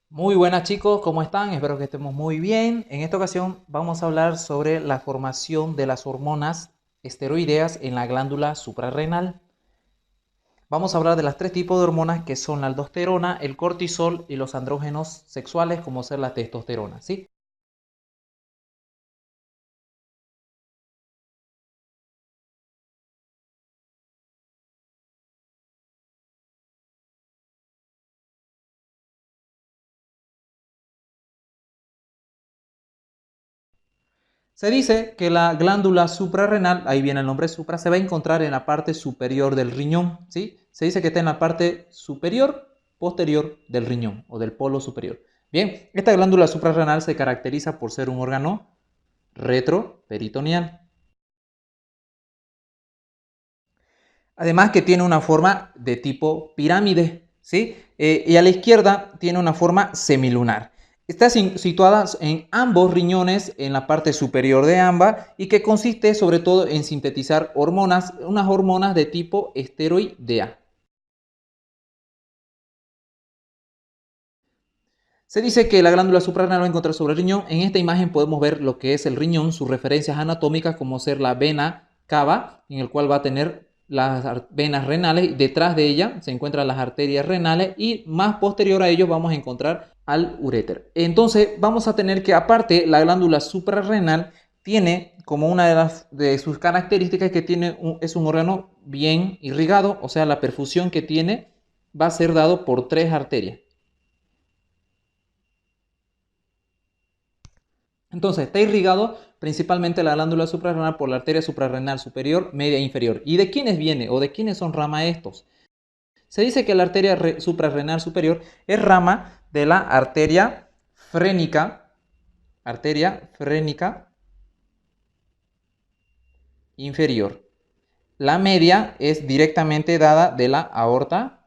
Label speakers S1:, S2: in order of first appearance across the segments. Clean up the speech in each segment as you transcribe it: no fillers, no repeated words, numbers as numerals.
S1: Muy buenas chicos, ¿cómo están? Espero que estemos muy bien. En esta ocasión vamos a hablar sobre la formación de las hormonas esteroideas en la glándula suprarrenal. Vamos a hablar de las tres tipos de hormonas que son la aldosterona, el cortisol y los andrógenos sexuales como ser la testosterona, ¿sí? Se dice que la glándula suprarrenal, ahí viene el nombre supra, se va a encontrar en la parte superior del riñón, ¿sí? Se dice que está en la parte superior, posterior del riñón o del polo superior. Bien, esta glándula suprarrenal se caracteriza por ser un órgano retroperitoneal. Además que tiene una forma de tipo pirámide, ¿sí? Y a la izquierda tiene una forma semilunar. Está situada en ambos riñones, en la parte superior de ambas, y que consiste sobre todo en sintetizar hormonas, unas hormonas de tipo esteroidea. Se dice que la glándula suprarrenal va a encontrar sobre el riñón. En esta imagen podemos ver lo que es el riñón, sus referencias anatómicas, como ser la vena cava, en el cual va a tener las venas renales, y detrás de ella se encuentran las arterias renales y más posterior a ellos vamos a encontrar al uréter. Entonces vamos a tener que aparte la glándula suprarrenal tiene como una de sus características que es un órgano bien irrigado, o sea la perfusión que tiene va a ser dado por tres arterias. Entonces, está irrigado principalmente la glándula suprarrenal por la arteria suprarrenal superior, media e inferior. ¿Y de quiénes viene o de quiénes son rama estos? Se dice que la arteria suprarrenal superior es rama de la arteria frénica inferior. La media es directamente dada de la aorta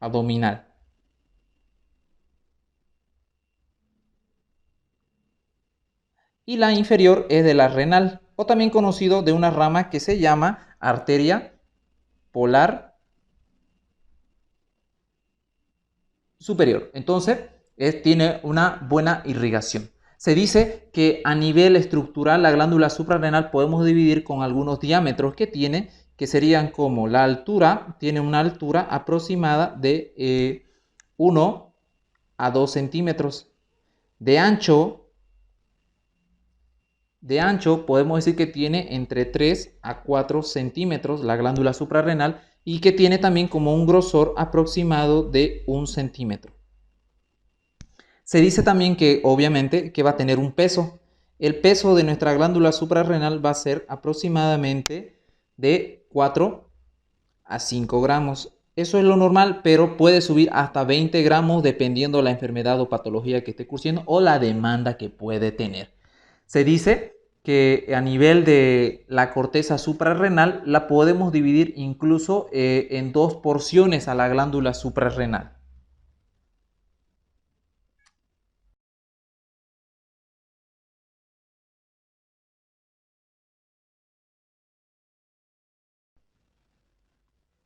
S1: abdominal. Y la inferior es de la renal, o también conocido de una rama que se llama arteria polar superior. Entonces, tiene una buena irrigación. Se dice que a nivel estructural la glándula suprarrenal podemos dividir con algunos diámetros que tiene, que serían como la altura, tiene una altura aproximada de 1 a 2 centímetros. De ancho, de ancho podemos decir que tiene entre 3 a 4 centímetros la glándula suprarrenal y que tiene también como un grosor aproximado de 1 centímetro. Se dice también que obviamente que va a tener un peso. El peso de nuestra glándula suprarrenal va a ser aproximadamente de 4 a 5 gramos. Eso es lo normal, pero puede subir hasta 20 gramos dependiendo de la enfermedad o patología que esté cursando o la demanda que puede tener. Se dice que a nivel de la corteza suprarrenal la podemos dividir incluso en dos porciones a la glándula suprarrenal.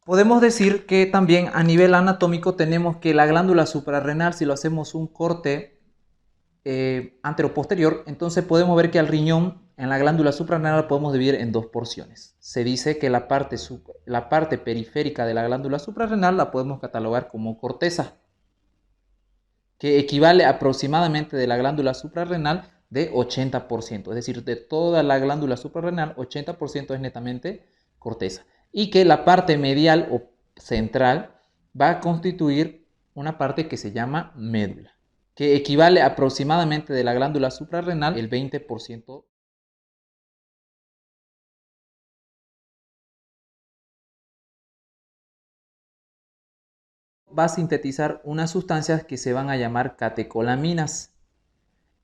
S1: Podemos decir que también a nivel anatómico tenemos que la glándula suprarrenal, si lo hacemos un corte anteroposterior, entonces podemos ver que al riñón en la glándula suprarrenal la podemos dividir en dos porciones. Se dice que la parte periférica de la glándula suprarrenal la podemos catalogar como corteza, que equivale aproximadamente de la glándula suprarrenal de 80%, es decir, de toda la glándula suprarrenal, 80% es netamente corteza. Y que la parte medial o central va a constituir una parte que se llama médula, que equivale aproximadamente de la glándula suprarrenal el 20%. Va a sintetizar unas sustancias que se van a llamar catecolaminas.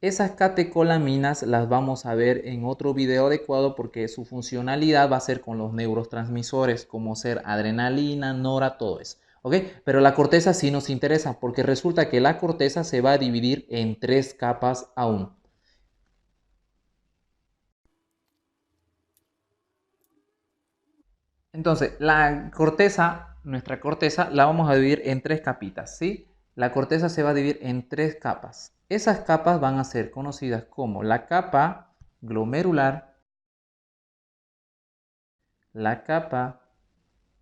S1: Esas catecolaminas las vamos a ver en otro video adecuado porque su funcionalidad va a ser con los neurotransmisores como ser adrenalina, nora, todo eso. ¿Ok? Pero la corteza sí nos interesa porque resulta que la corteza se va a dividir en tres capas aún. Entonces, nuestra corteza, la vamos a dividir en tres capitas, ¿sí? la corteza se va a dividir en tres capas. Esas capas van a ser conocidas como la capa glomerular, la capa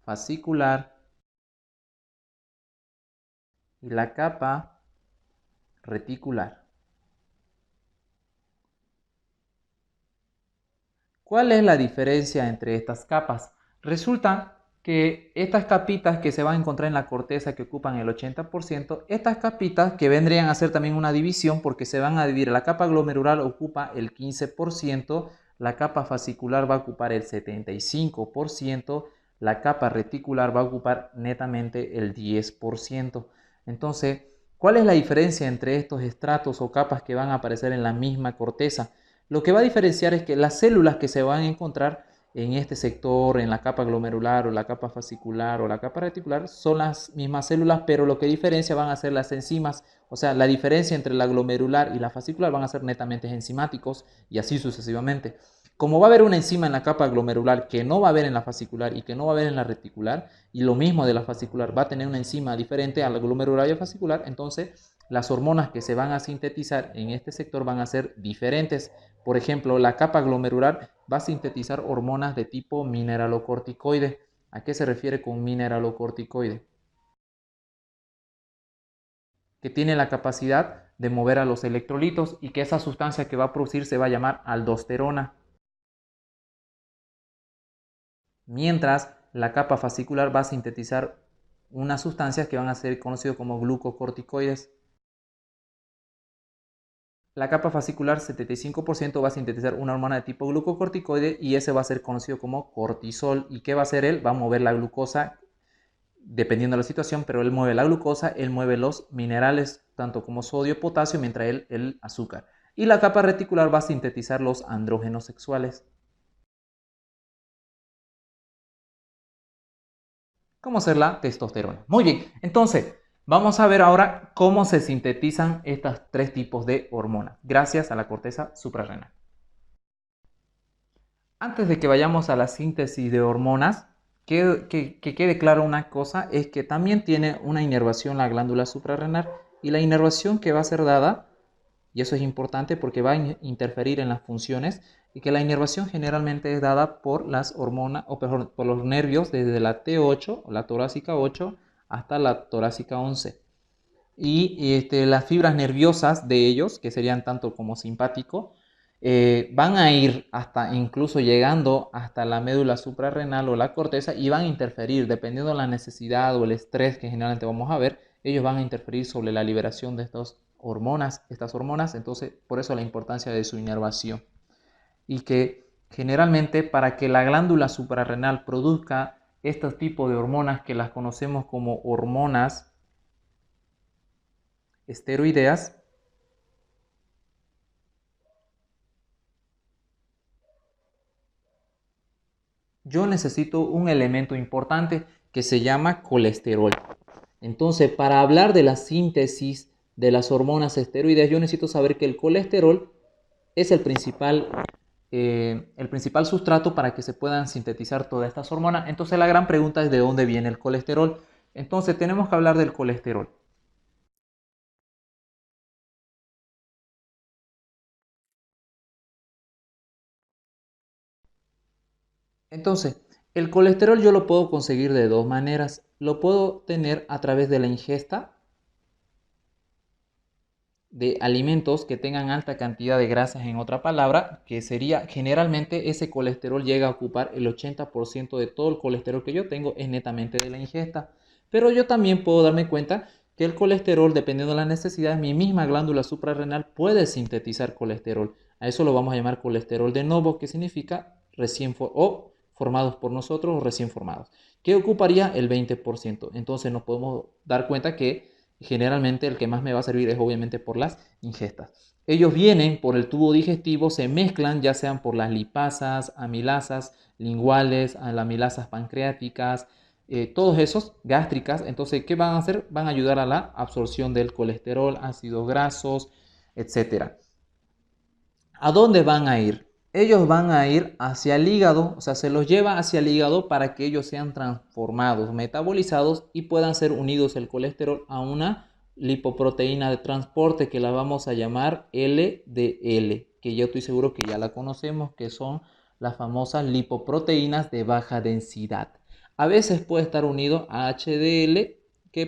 S1: fascicular y la capa reticular. ¿Cuál es la diferencia entre estas capas? Resulta que estas capitas que se van a encontrar en la corteza que ocupan el 80%, estas capitas que vendrían a ser también una división porque se van a dividir, la capa glomerular ocupa el 15%, la capa fascicular va a ocupar el 75%, la capa reticular va a ocupar netamente el 10%. Entonces, ¿cuál es la diferencia entre estos estratos o capas que van a aparecer en la misma corteza? Lo que va a diferenciar es que las células que se van a encontrar en este sector, en la capa glomerular o la capa fascicular o la capa reticular, son las mismas células, pero lo que diferencia van a ser las enzimas, o sea, la diferencia entre la glomerular y la fascicular van a ser netamente enzimáticos y así sucesivamente. Como va a haber una enzima en la capa glomerular que no va a haber en la fascicular y que no va a haber en la reticular, y lo mismo de la fascicular va a tener una enzima diferente a la glomerular y a la fascicular, entonces las hormonas que se van a sintetizar en este sector van a ser diferentes. Por ejemplo, la capa glomerular va a sintetizar hormonas de tipo mineralocorticoide. ¿A qué se refiere con mineralocorticoide? Que tiene la capacidad de mover a los electrolitos y que esa sustancia que va a producir se va a llamar aldosterona. Mientras la capa fascicular va a sintetizar unas sustancias que van a ser conocidas como glucocorticoides. La capa fascicular 75% va a sintetizar una hormona de tipo glucocorticoide y ese va a ser conocido como cortisol. ¿Y qué va a hacer él? Va a mover la glucosa dependiendo de la situación, pero él mueve la glucosa, él mueve los minerales, tanto como sodio, potasio, mientras él el azúcar. Y la capa reticular va a sintetizar los andrógenos sexuales. ¿Cómo ser la testosterona? Muy bien, entonces vamos a ver ahora cómo se sintetizan estos tres tipos de hormonas, gracias a la corteza suprarrenal. Antes de que vayamos a la síntesis de hormonas, que quede claro una cosa, es que también tiene una inervación la glándula suprarrenal y la inervación que va a ser dada, y eso es importante porque va a interferir en las funciones, y que la inervación generalmente es dada por las hormonas, o por los nervios desde la T8 o la torácica 8 hasta la torácica 11. Y las fibras nerviosas de ellos, que serían tanto como simpático, van a ir hasta incluso llegando hasta la médula suprarrenal o la corteza y van a interferir, dependiendo de la necesidad o el estrés que generalmente vamos a ver, ellos van a interferir sobre la liberación de estas hormonas, entonces por eso la importancia de su inervación. Y que generalmente para que la glándula suprarrenal produzca estos tipos de hormonas que las conocemos como hormonas esteroideas, yo necesito un elemento importante que se llama colesterol. Entonces, para hablar de la síntesis de las hormonas esteroideas, yo necesito saber que el colesterol es el principal sustrato para que se puedan sintetizar todas estas hormonas. Entonces, la gran pregunta es de dónde viene el colesterol. Entonces, tenemos que hablar del colesterol. Entonces, el colesterol yo lo puedo conseguir de dos maneras. Lo puedo tener a través de la ingesta de alimentos que tengan alta cantidad de grasas, en otra palabra, que sería generalmente ese colesterol llega a ocupar el 80% de todo el colesterol que yo tengo es netamente de la ingesta. Pero yo también puedo darme cuenta que el colesterol, dependiendo de las necesidades, mi misma glándula suprarrenal puede sintetizar colesterol. A eso lo vamos a llamar colesterol de novo, que significa formados por nosotros o recién formados, que ocuparía el 20%. Entonces nos podemos dar cuenta que generalmente el que más me va a servir es obviamente por las ingestas. Ellos vienen por el tubo digestivo, se mezclan ya sean por las lipasas, amilasas linguales, amilasas pancreáticas, todos esos gástricas. Entonces, ¿qué van a hacer? Van a ayudar a la absorción del colesterol, ácidos grasos, etcétera. ¿A dónde van a ir? Ellos van a ir hacia el hígado, o sea, se los lleva hacia el hígado para que ellos sean transformados, metabolizados y puedan ser unidos el colesterol a una lipoproteína de transporte que la vamos a llamar LDL, que yo estoy seguro que ya la conocemos, que son las famosas lipoproteínas de baja densidad. A veces puede estar unido a HDL,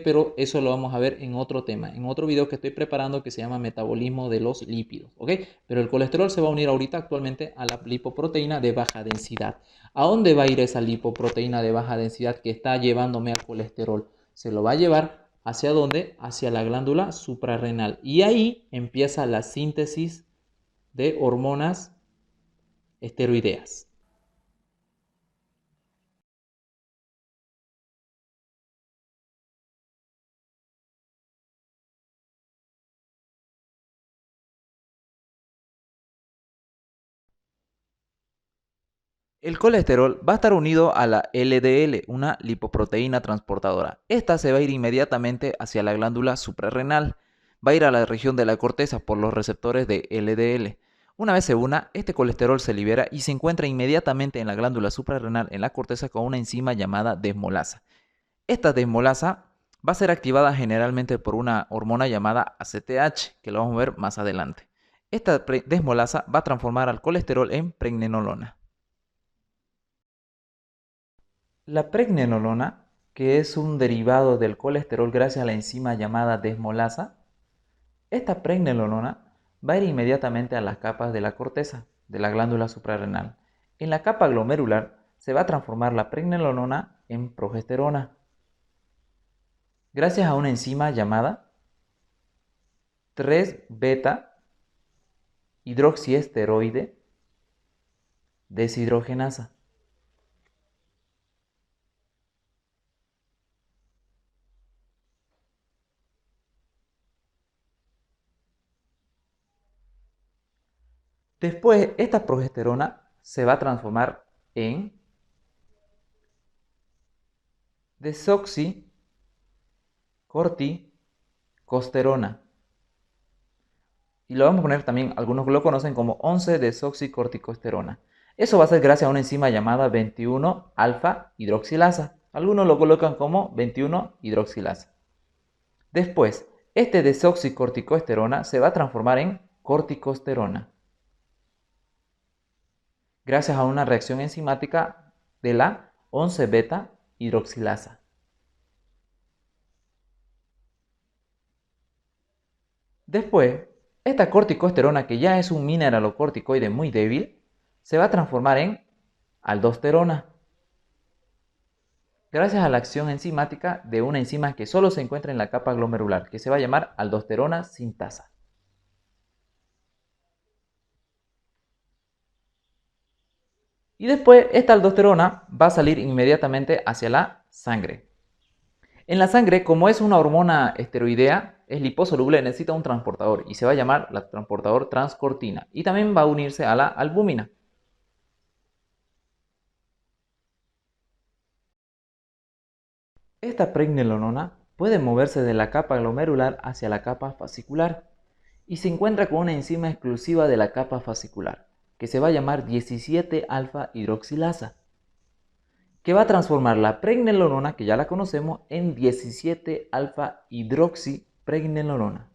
S1: pero eso lo vamos a ver en otro tema, en otro video que estoy preparando que se llama metabolismo de los lípidos, ¿ok? Pero el colesterol se va a unir ahorita actualmente a la lipoproteína de baja densidad. ¿A dónde va a ir esa lipoproteína de baja densidad que está llevándome al colesterol? Se lo va a llevar ¿hacia dónde? Hacia la glándula suprarrenal. Y ahí empieza la síntesis de hormonas esteroideas. El colesterol va a estar unido a la LDL, una lipoproteína transportadora. Esta se va a ir inmediatamente hacia la glándula suprarrenal. Va a ir a la región de la corteza por los receptores de LDL. Una vez se una, este colesterol se libera y se encuentra inmediatamente en la glándula suprarrenal, en la corteza, con una enzima llamada desmolasa. Esta desmolasa va a ser activada generalmente por una hormona llamada ACTH, que lo vamos a ver más adelante. Esta desmolasa va a transformar al colesterol en pregnenolona. La pregnenolona, que es un derivado del colesterol gracias a la enzima llamada desmolasa, esta pregnenolona va a ir inmediatamente a las capas de la corteza, de la glándula suprarrenal. En la capa glomerular se va a transformar la pregnenolona en progesterona, gracias a una enzima llamada 3-beta hidroxiesteroide deshidrogenasa. Después, esta progesterona se va a transformar en desoxicorticosterona. Y lo vamos a poner también, algunos lo conocen como 11-desoxicorticosterona. Eso va a ser gracias a una enzima llamada 21-alfa-hidroxilasa. Algunos lo colocan como 21-hidroxilasa. Después, este desoxicorticosterona se va a transformar en corticosterona, gracias a una reacción enzimática de la 11-beta-hidroxilasa. Después, esta corticosterona, que ya es un mineralocorticoide muy débil, se va a transformar en aldosterona, gracias a la acción enzimática de una enzima que solo se encuentra en la capa glomerular, que se va a llamar aldosterona sintasa. Y después esta aldosterona va a salir inmediatamente hacia la sangre. En la sangre, como es una hormona esteroidea, es liposoluble, necesita un transportador y se va a llamar la transportador transcortina, y también va a unirse a la albúmina. Esta pregnenolona puede moverse de la capa glomerular hacia la capa fascicular y se encuentra con una enzima exclusiva de la capa fascicular, que se va a llamar 17-alfa-hidroxilasa, que va a transformar la pregnenolona, que ya la conocemos, en 17-alfa-hidroxipregnenolona.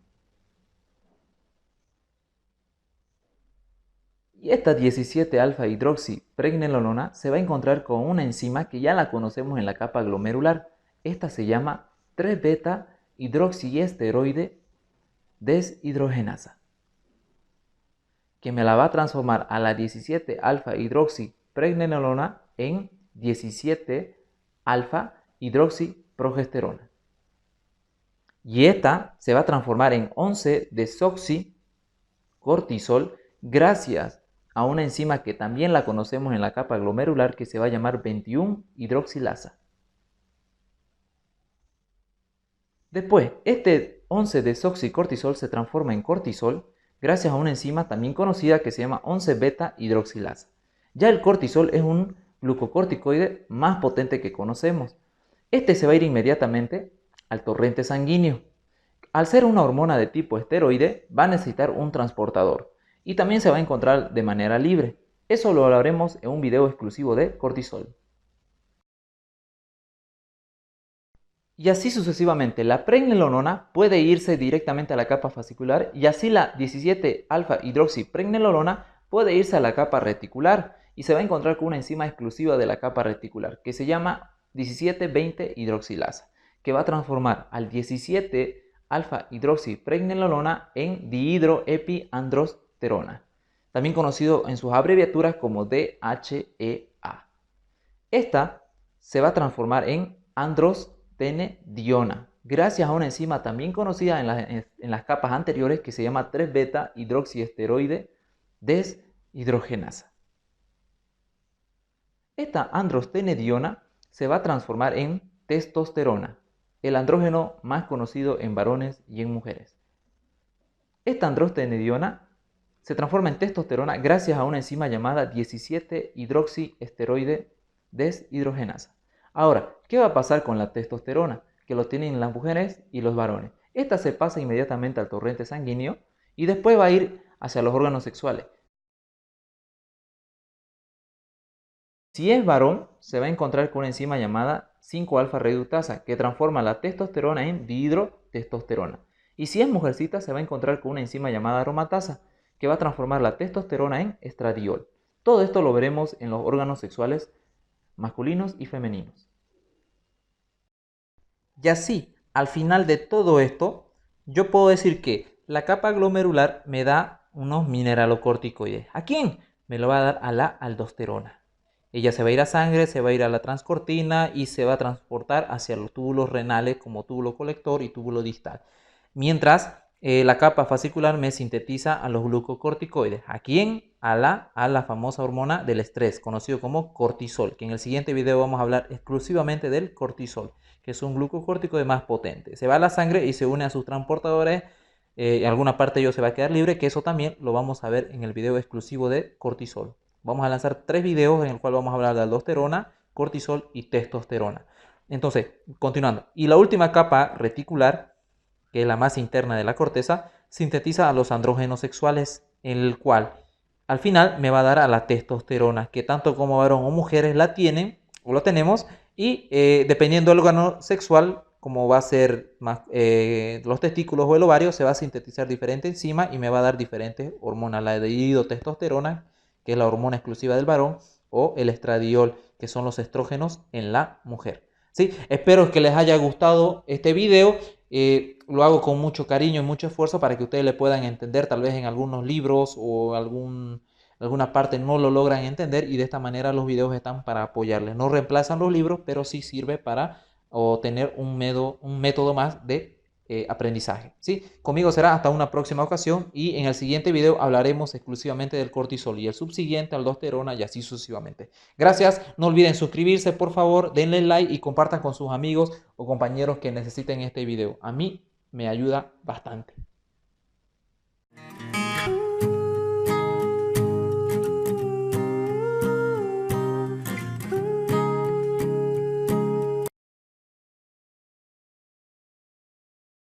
S1: Y esta 17-alfa-hidroxipregnenolona se va a encontrar con una enzima que ya la conocemos en la capa glomerular. Esta se llama 3-beta-hidroxiesteroide deshidrogenasa, que me la va a transformar a la 17-alfa-hidroxipregnenolona en 17-alfa-hidroxiprogesterona. Y esta se va a transformar en 11-desoxicortisol gracias a una enzima que también la conocemos en la capa glomerular, que se va a llamar 21-hidroxilasa. Después, este 11-desoxicortisol se transforma en cortisol gracias a una enzima también conocida que se llama 11-beta-hidroxilasa. Ya el cortisol es un glucocorticoide más potente que conocemos. Este se va a ir inmediatamente al torrente sanguíneo. Al ser una hormona de tipo esteroide, va a necesitar un transportador y también se va a encontrar de manera libre. Eso lo hablaremos en un video exclusivo de cortisol. Y así sucesivamente, la pregnenolona puede irse directamente a la capa fascicular y así la 17-alfa-hidroxipregnenolona puede irse a la capa reticular y se va a encontrar con una enzima exclusiva de la capa reticular que se llama 17,20-hidroxilasa, que va a transformar al 17-alfa-hidroxipregnenolona en dihidroepiandrosterona, también conocido en sus abreviaturas como DHEA. Esta se va a transformar en androstenediona, gracias a una enzima también conocida en las capas anteriores que se llama 3-beta-hidroxiesteroide deshidrogenasa. Esta androstenediona se va a transformar en testosterona, el andrógeno más conocido en varones y en mujeres. Esta androstenediona se transforma en testosterona gracias a una enzima llamada 17-hidroxiesteroide deshidrogenasa. Ahora, ¿qué va a pasar con la testosterona? Que lo tienen las mujeres y los varones. Esta se pasa inmediatamente al torrente sanguíneo y después va a ir hacia los órganos sexuales. Si es varón, se va a encontrar con una enzima llamada 5-alfa reductasa que transforma la testosterona en dihidrotestosterona. Y si es mujercita, se va a encontrar con una enzima llamada aromatasa que va a transformar la testosterona en estradiol. Todo esto lo veremos en los órganos sexuales masculinos y femeninos. Y así, al final de todo esto, yo puedo decir que la capa glomerular me da unos mineralocorticoides. ¿A quién? Me lo va a dar a la aldosterona. Ella se va a ir a sangre, se va a ir a la transcortina y se va a transportar hacia los túbulos renales como túbulo colector y túbulo distal. Mientras la capa fascicular me sintetiza a los glucocorticoides. ¿A quién? A la famosa hormona del estrés, conocido como cortisol, que en el siguiente video vamos a hablar exclusivamente del cortisol, que es un glucocorticoide más potente. Se va a la sangre y se une a sus transportadores. En alguna parte ello se va a quedar libre, que eso también lo vamos a ver en el video exclusivo de cortisol. Vamos a lanzar 3 videos en el cual vamos a hablar de aldosterona, cortisol y testosterona. Entonces, continuando. Y la última capa reticular, que es la más interna de la corteza, sintetiza a los andrógenos sexuales, en el cual al final me va a dar a la testosterona, que tanto como varón o mujeres la tienen o lo tenemos, y dependiendo del órgano sexual, como va a ser más, los testículos o el ovario, se va a sintetizar diferente enzima y me va a dar diferentes hormonas, la dihidrotestosterona, que es la hormona exclusiva del varón, o el estradiol, que son los estrógenos en la mujer. ¿Sí? Espero que les haya gustado este video. Lo hago con mucho cariño y mucho esfuerzo para que ustedes le puedan entender. Tal vez en algunos libros o alguna parte no lo logran entender y de esta manera los videos están para apoyarles. No reemplazan los libros, pero sí sirve para tener un método más de aprendizaje. ¿Sí? Conmigo será hasta una próxima ocasión y en el siguiente video hablaremos exclusivamente del cortisol y el subsiguiente aldosterona y así sucesivamente. Gracias, no olviden suscribirse por favor, denle like y compartan con sus amigos o compañeros que necesiten este video. A mí me ayuda bastante.